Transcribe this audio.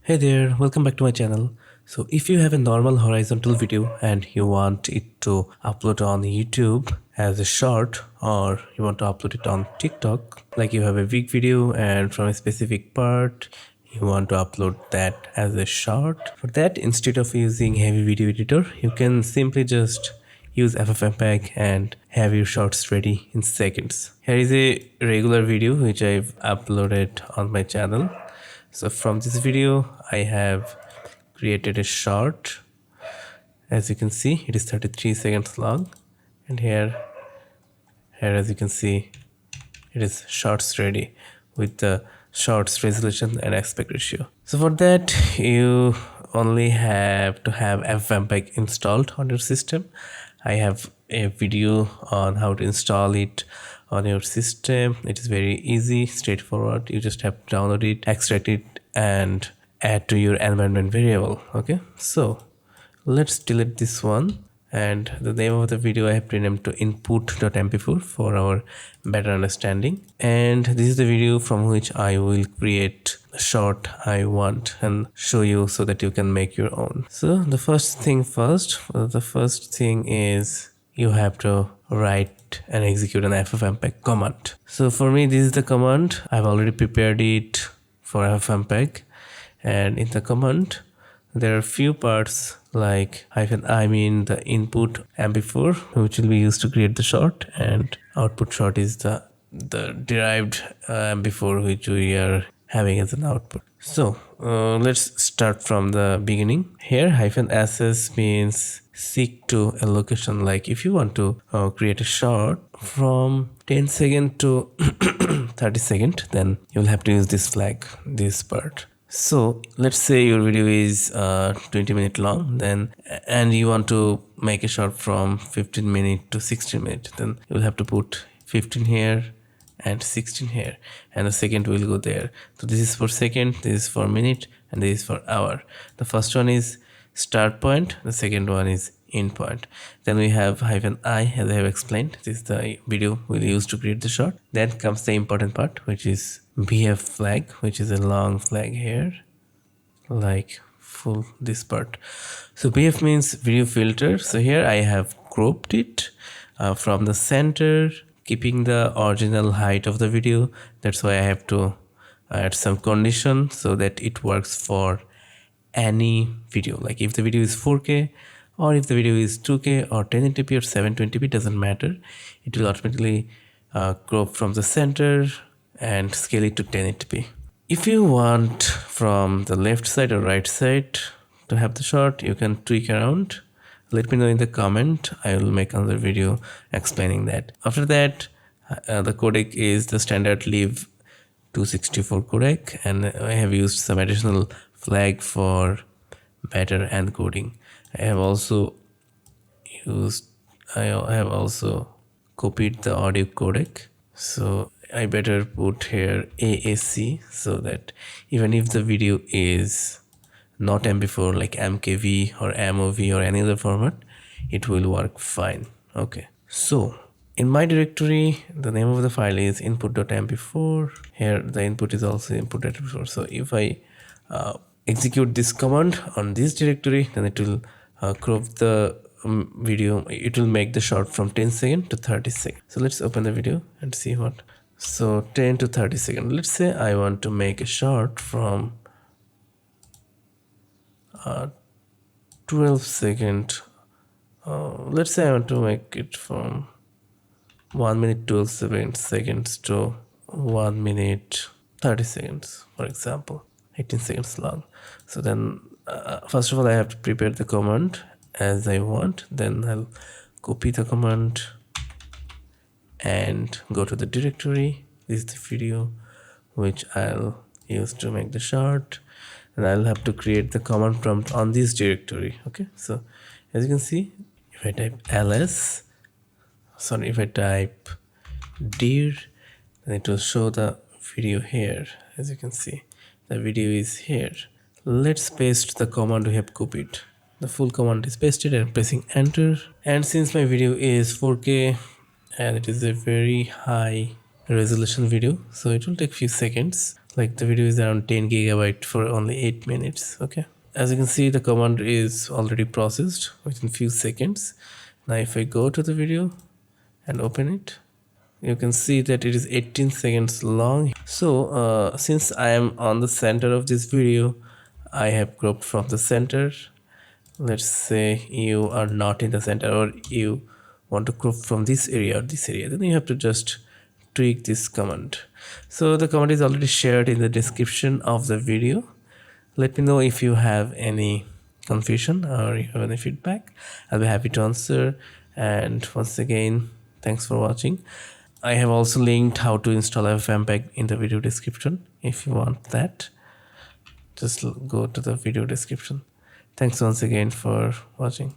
Hey there, welcome back to my channel. So if you have a normal horizontal video and you want it to upload on YouTube as a short, or you want to upload it on TikTok, like you have a big video and from a specific part you want to upload that as a short, for that instead of using heavy video editor you can simply just use FFmpeg and have your shorts ready in seconds. Here is a regular video which I've uploaded on my channel. So from this video I have created a short. As you can see, it is 33 seconds long, and here as you can see, it is shorts ready with the shorts resolution and aspect ratio. So for that you only have to have FFmpeg installed on your system. I have a video on how to install it on your system. It is very easy, straightforward. You just have to download it, extract it, and add to your environment variable. Okay, so let's delete this one, and the name of the video I have renamed to input.mp4 for our better understanding. And this is the video from which I will create the short I want and show you so that you can make your own. So the first thing is you have to write and execute an FFmpeg command. So for me, this is the command. I've already prepared it for FFmpeg, and in the command there are few parts like -I mean the input mp4, which will be used to create the short, and output short is the derived mp4 which we are having as an output. So let's start from the beginning. Here -ss means seek to a location. Like if you want to create a short from 10 second to 30 second, then you'll have to use this flag, this part. So let's say your video is 20 minutes long, then and you want to make a short from 15 minutes to 16 minutes, then you'll have to put 15 here and 16 here, and the second will go there. So this is for second, this is for minute, and this is for hour. The first one is start point, the second one is end point. Then we have -I, as I have explained. This is the video we'll use to create the short. Then comes the important part, which is BF flag, which is a long flag here, like full this part. So BF means video filter. So here I have cropped it from the center, keeping the original height of the video. That's why I have to add some condition so that it works for any video. Like if the video is 4K, or if the video is 2K or 1080p or 720p, doesn't matter. It will automatically crop from the center and scale it to 1080p. If you want from the left side or right side to have the short, you can tweak around. Let me know in the comment. I will make another video explaining that. After that, the codec is the standard live 264 codec, and I have used some additional flag for better encoding. I have also copied the audio codec, so I better put here AAC, so that even if the video is not MP4 like MKV or MOV or any other format, it will work fine. Okay, so in my directory the name of the file is input.mp4. here the input is also input.mp4. so if I execute this command on this directory, then it will crop the video. It will make the short from 10 seconds to 30 seconds. So let's open the video and see what. So 10 to 30 seconds. Let's say I want to make a short from 12 seconds. Let's say I want to make it from 1 minute 12 seconds to 1 minute 30 seconds, for example, 18 seconds long. So then first of all I have to prepare the command as I want. Then I'll copy the command and go to the directory. This is the video which I'll use to make the short, and I'll have to create the command prompt on this directory. Okay, so as you can see, if I type if I type dir, then it will show the video here. As you can see, the video is here. Let's paste the command we have copied. The full command is pasted and pressing enter. And since my video is 4K and it is a very high resolution video, so it will take few seconds. Like the video is around 10 gigabyte for only 8 minutes. Okay, as you can see, the command is already processed within few seconds. Now if I go to the video and open it, you can see that it is 18 seconds long. So since I am on the center of this video, I have cropped from the center. Let's say you are not in the center, or you want to crop from this area or this area, then you have to just tweak this command. So the command is already shared in the description of the video. Let me know if you have any confusion or you have any feedback. I'll be happy to answer. And once again, thanks for watching. I have also linked how to install FFmpeg in the video description. If you want that, just go to the video description. Thanks once again for watching.